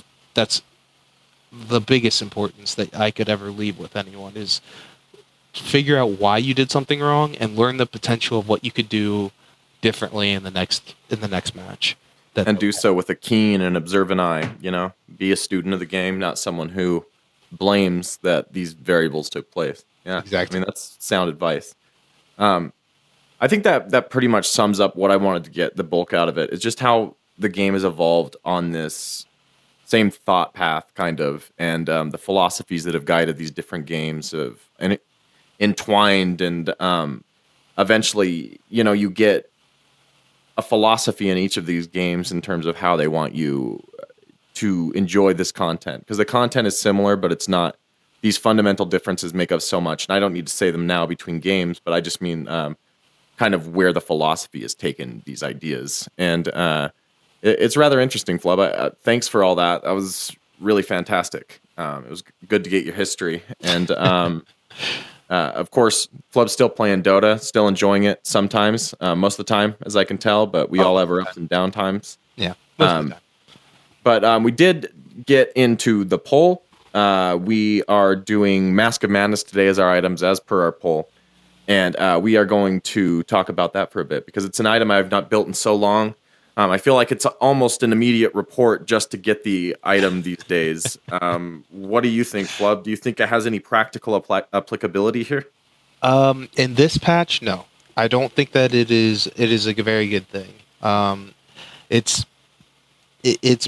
Speaker 2: the biggest importance that I could ever leave with anyone, is figure out why you did something wrong and learn the potential of what you could do differently in the next match.
Speaker 1: And do so with a keen and observant eye, you know? Be a student of the game, not someone who blames that these variables took place. Yeah,
Speaker 2: exactly.
Speaker 1: I mean, that's sound advice. I think that pretty much sums up what I wanted to get the bulk out of it. It's just how the game has evolved on this same thought path, kind of, and the philosophies that have guided these different games and entwined, and eventually, you know, you get a philosophy in each of these games in terms of how they want you to enjoy this content, because the content is similar, but it's not. These fundamental differences make up so much, and I don't need to say them now between games, but I just mean kind of where the philosophy has taken these ideas. And it's rather interesting, Flubb. Thanks for all that. That was really fantastic. It was good to get your history. And of course, Flubb's still playing Dota, still enjoying it sometimes, most of the time, as I can tell, but we all have our ups and down times.
Speaker 2: Yeah, most of the time.
Speaker 1: But we did get into the poll. We are doing Mask of Madness today as our items, as per our poll. And we are going to talk about that for a bit, because it's an item I've not built in so long. I feel like it's almost an immediate report just to get the item these days. What do you think, Flubb? Do you think it has any practical applicability here?
Speaker 2: In this patch, no. I don't think that it is a very good thing. Its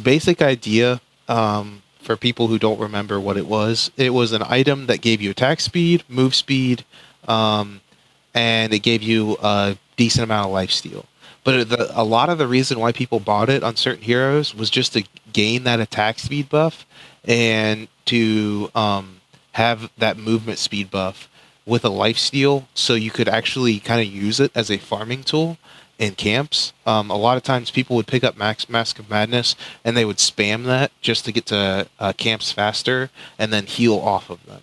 Speaker 2: basic idea, for people who don't remember what it was an item that gave you attack speed, move speed, and it gave you a decent amount of lifesteal. But a lot of the reason why people bought it on certain heroes was just to gain that attack speed buff and to have that movement speed buff with a lifesteal, so you could actually kind of use it as a farming tool in camps. A lot of times people would pick up Mask of Madness and they would spam that just to get to camps faster and then heal off of them.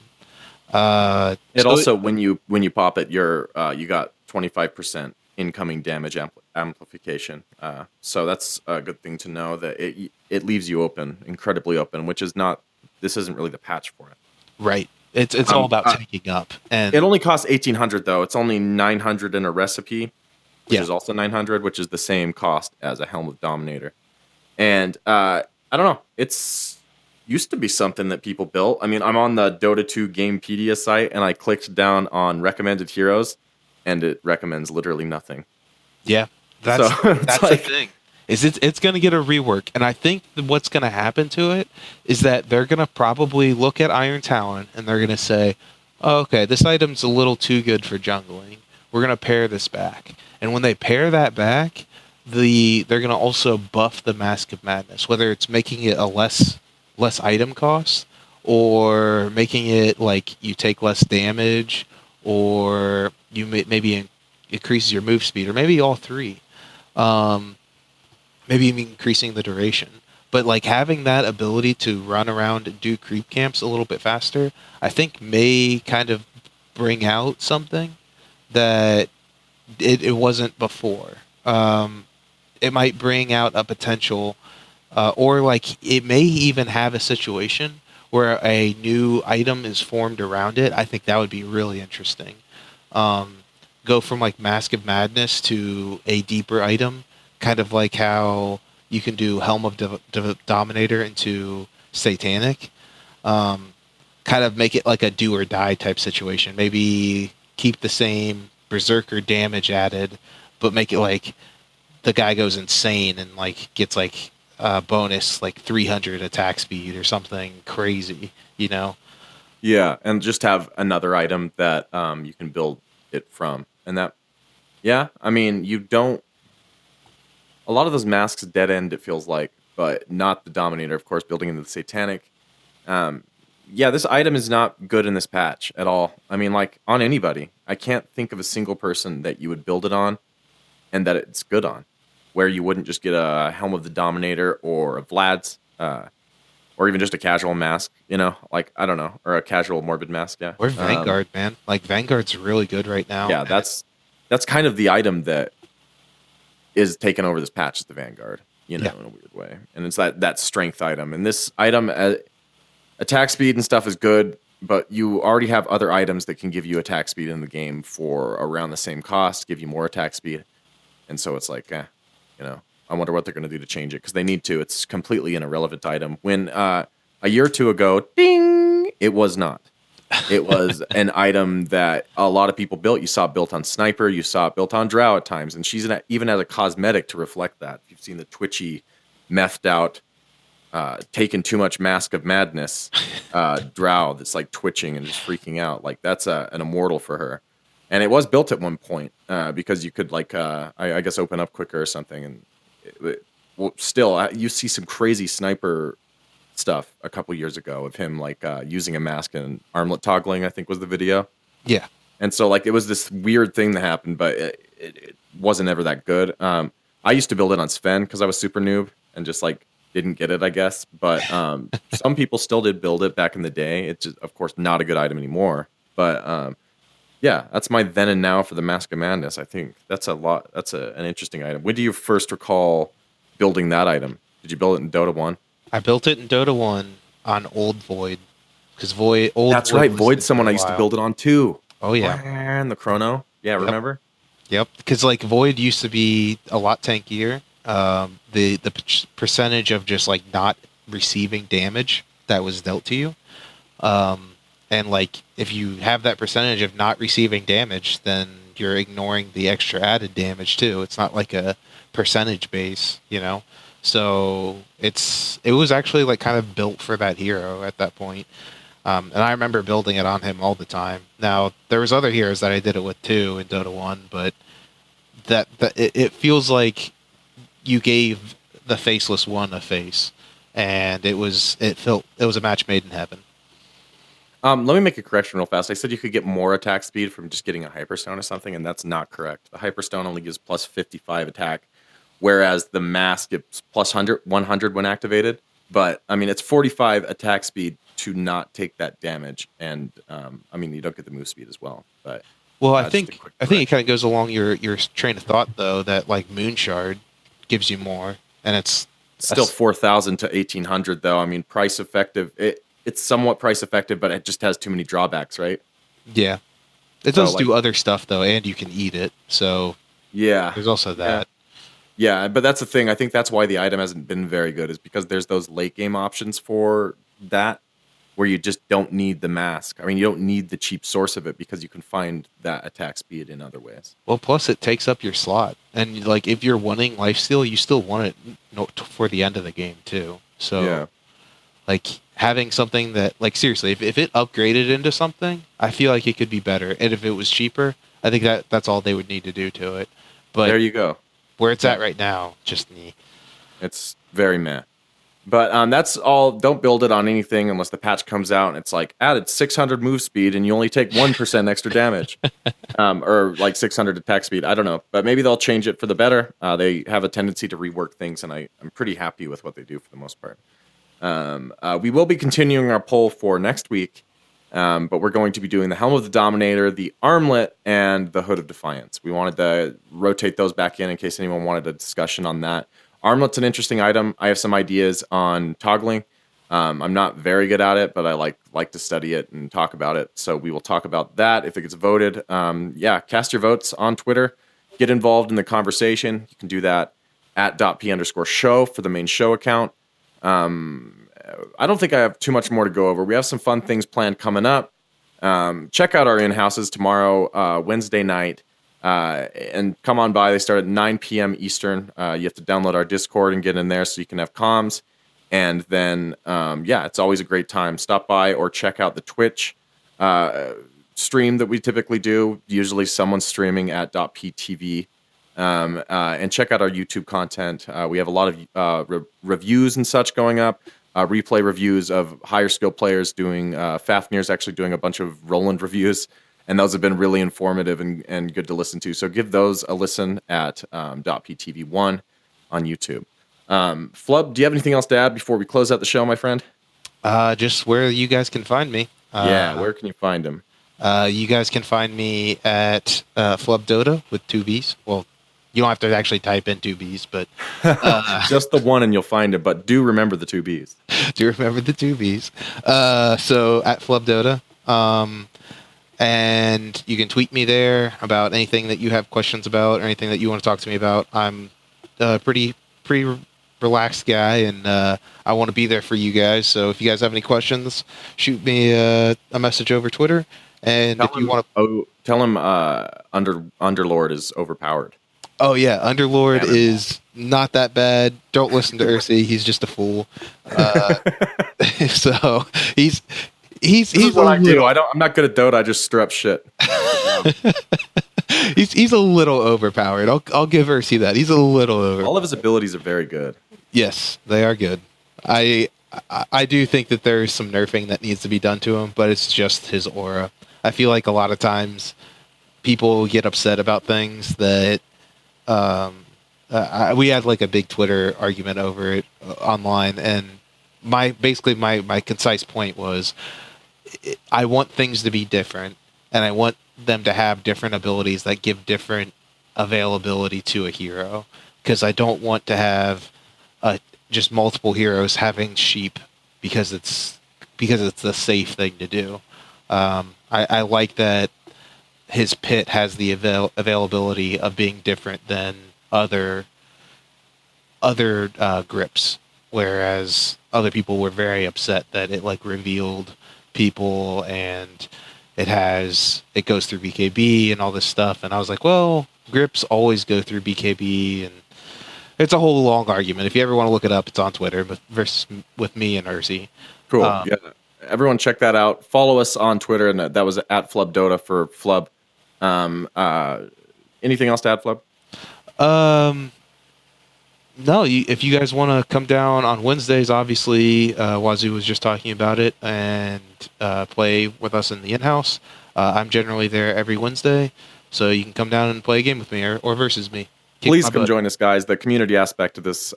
Speaker 1: When you pop it, you got 25% incoming damage amplification. So that's a good thing to know, that it leaves you open, incredibly open, which is not. This isn't really the patch for it.
Speaker 2: Right. It's all about taking up, and
Speaker 1: it only costs 1,800 though. It's only 900 in a recipe, which is also 900, which is the same cost as a Helm of Dominator. And I don't know. It's used to be something that people built. I mean, I'm on the Dota 2 Gamepedia site, and I clicked down on recommended heroes, and it recommends literally nothing.
Speaker 2: Yeah, that's like, the thing. It's going to get a rework, and I think what's going to happen to it is that they're going to probably look at Iron Talon, and they're going to say, oh, okay, this item's a little too good for jungling. We're going to pair this back. And when they pair that back, they're going to also buff the Mask of Madness, whether it's making it a less item cost, or making it like you take less damage, or you maybe increases your move speed, or maybe all three. Maybe even increasing the duration. But like having that ability to run around and do creep camps a little bit faster, I think may kind of bring out something that it wasn't before. It might bring out a potential, or like it may even have a situation where a new item is formed around it, I think that would be really interesting. Go from like Mask of Madness to a deeper item, kind of like how you can do Helm of Dominator into Satanic. Kind of make it like a do or die type situation. Maybe keep the same Berserker damage added, but make it like the guy goes insane and like gets like bonus like 300 attack speed or something crazy, you know?
Speaker 1: Yeah, and just have another item that you can build it from. And that, yeah, I mean, you don't. A lot of those masks dead end, it feels like, but not the Dominator, of course, building into the Satanic. Yeah, this item is not good in this patch at all. I mean, like, on anybody. I can't think of a single person that you would build it on and that it's good on, where you wouldn't just get a Helm of the Dominator or a Vlad's, or even just a casual mask, you know? Like, I don't know, or a casual Morbid mask, yeah.
Speaker 2: Or Vanguard, man. Like, Vanguard's really good right now.
Speaker 1: Yeah, that's kind of the item that is taking over this patch, is the Vanguard, you know, in a weird way. And it's that strength item. And this item, attack speed and stuff is good, but you already have other items that can give you attack speed in the game for around the same cost, give you more attack speed. And so it's like, you know, I wonder what they're going to do to change it, because they need to. It's completely an irrelevant item. When a year or two ago, ding, it was not. It was an item that a lot of people built. You saw it built on Sniper. You saw it built on Drow at times. And she's even as a cosmetic to reflect that. You've seen the twitchy, methed out, taking too much Mask of Madness Drow that's like twitching and just freaking out. Like, that's an immortal for her. And it was built at one point because you could, like, I guess, open up quicker or something. And well, still, you see some crazy Sniper stuff a couple years ago of him like using a mask and armlet toggling, I think was the video.
Speaker 2: Yeah.
Speaker 1: And so like it was this weird thing that happened, but it wasn't ever that good. I used to build it on Sven because I was super noob and just like didn't get it, I guess. But some people still did build it back in the day. It's just, of course, not a good item anymore. But yeah, that's my then and now for the Mask of Madness. I think that's a lot. That's an interesting item. When do you first recall building that item? Did you build it in Dota 1?
Speaker 2: I built it in Dota 1 on Old Void. Because Void.
Speaker 1: That's right. Void's someone I used to build it on too.
Speaker 2: Oh, yeah.
Speaker 1: And the Chrono. Yeah,
Speaker 2: Yep.
Speaker 1: remember?
Speaker 2: Yep. Because like Void used to be a lot tankier. The percentage of just like not receiving damage that was dealt to you. And like if you have that percentage of not receiving damage, then you're ignoring the extra added damage too. It's not like a percentage base, you know? So it was actually like kind of built for that hero at that point. And I remember building it on him all the time. Now there was other heroes that I did it with too in Dota 1, but it feels like you gave the faceless one a face, and it was a match made in heaven.
Speaker 1: Let me make a correction real fast. I said you could get more attack speed from just getting a Hyperstone or something, and that's not correct. The Hyperstone only gives plus 55 attack, whereas the mask gets plus 100 when activated. But, I mean, it's 45 attack speed to not take that damage, and, I mean, you don't get the move speed as well. But
Speaker 2: well, I think it kind of goes along your train of thought, though, that, like, Moonshard gives you more, and it's
Speaker 1: still 4,000 to 1,800, though. I mean, price effective. It's somewhat price effective, but it just has too many drawbacks, right?
Speaker 2: Yeah. It does do other stuff, though, and you can eat it. So
Speaker 1: yeah,
Speaker 2: there's also that.
Speaker 1: Yeah, but that's the thing. I think that's why the item hasn't been very good, is because there's those late game options for that where you just don't need the mask. I mean, you don't need the cheap source of it because you can find that attack speed in other ways.
Speaker 2: Well, plus it takes up your slot. And, like, if you're wanting lifesteal, you still want it for the end of the game, too. So,
Speaker 1: yeah.
Speaker 2: Like, having something that, like, seriously, if it upgraded into something, I feel like it could be better. And if it was cheaper, I think that's all they would need to do to it. But
Speaker 1: there you go.
Speaker 2: Where it's at right now, just me.
Speaker 1: It's very meh. But that's all. Don't build it on anything unless the patch comes out and it's like added 600 move speed and you only take 1% extra damage, or like 600 attack speed. I don't know, but maybe they'll change it for the better. They have a tendency to rework things, and I'm pretty happy with what they do for the most part. We will be continuing our poll for next week, but we're going to be doing the Helm of the Dominator, the Armlet, and the Hood of Defiance. We wanted to rotate those back in case anyone wanted a discussion on that. Armlet's an interesting item. I have some ideas on toggling. I'm not very good at it, but I like to study it and talk about it. So we will talk about that if it gets voted. Cast your votes on Twitter. Get involved in the conversation. You can do that at .p_show for the main show account. I don't think I have too much more to go over. We have some fun things planned coming up. Check out our in-houses tomorrow, Wednesday night, and come on by. They start at 9 p.m. Eastern. You have to download our Discord and get in there so you can have comms. And then, it's always a great time. Stop by or check out the Twitch stream that we typically do. Usually someone's streaming at .ptv. And check out our YouTube content. We have a lot of reviews and such going up. Replay reviews of higher skill players doing. Fafnir's actually doing a bunch of Roland reviews, and those have been really informative and good to listen to. So give those a listen at .ptv1 on YouTube. Flubb, do you have anything else to add before we close out the show, my friend?
Speaker 2: Just where you guys can find me.
Speaker 1: Where can you find him?
Speaker 2: You guys can find me at Flubb Dota with 2 B's. Well, you don't have to actually type in 2 B's, but
Speaker 1: just the one and you'll find it. But do remember the 2 B's.
Speaker 2: Do remember the 2 B's. So at Flubb Dota, and you can tweet me there about anything that you have questions about or anything that you want to talk to me about. I'm pretty relaxed guy, and I want to be there for you guys. So if you guys have any questions, shoot me a message over Twitter. And if you want to,
Speaker 1: tell him Underlord is overpowered.
Speaker 2: Oh yeah, Underlord is not that bad. Don't listen to Ursi; he's just a fool. So he's
Speaker 1: what I do. I'm not good at Dota. I just stir up shit.
Speaker 2: He's a little overpowered. I'll give Ursi that. He's a little over.
Speaker 1: All of his abilities are very good.
Speaker 2: Yes, they are good. I do think that there's some nerfing that needs to be done to him, but it's just his aura. I feel like a lot of times people get upset about things that we had like a big Twitter argument over it online, and my concise point was I want things to be different, and I want them to have different abilities that give different availability to a hero, because I don't want to have just multiple heroes having sheep because it's the safe thing to do. I like that his pit has the availability of being different than other grips, whereas other people were very upset that it like revealed people and it goes through BKB and all this stuff, and I was like, well, grips always go through BKB, and it's a whole long argument. If you ever want to look it up, it's on Twitter, but with me and Ursi.
Speaker 1: Cool. Yeah. Everyone check that out. Follow us on Twitter, and that was at Flubb Dota for Flubb. Anything else to add, Flubb?
Speaker 2: No, if you guys want to come down on Wednesdays, obviously, Wazoo was just talking about it, and play with us in the in-house. I'm generally there every Wednesday, so you can come down and play a game with me or versus me.
Speaker 1: Please come join us, guys. The community aspect of this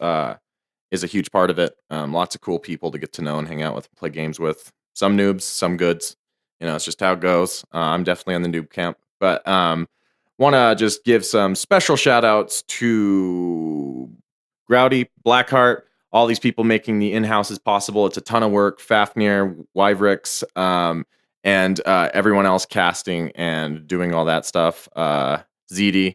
Speaker 1: is a huge part of it. Lots of cool people to get to know and hang out with, play games with. Some noobs, some goods. It's just how it goes. I'm definitely on the noob camp, but want to just give some special shout outs to Growdy, Blackheart, all these people making the in-houses possible. It's a ton of work. Fafnir, Wyvrix, and everyone else casting and doing all that stuff. ZD.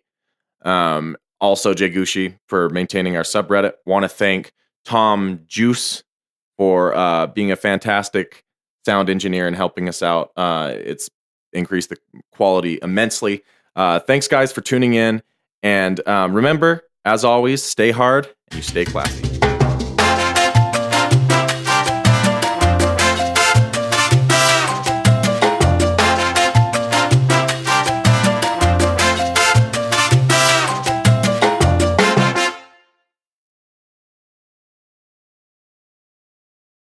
Speaker 1: Also Jagushi for maintaining our subreddit. Want to thank Tom Juice for being a fantastic sound engineer and helping us out. It's increased the quality immensely. Thanks, guys, for tuning in. And remember, as always, stay hard and you stay classy.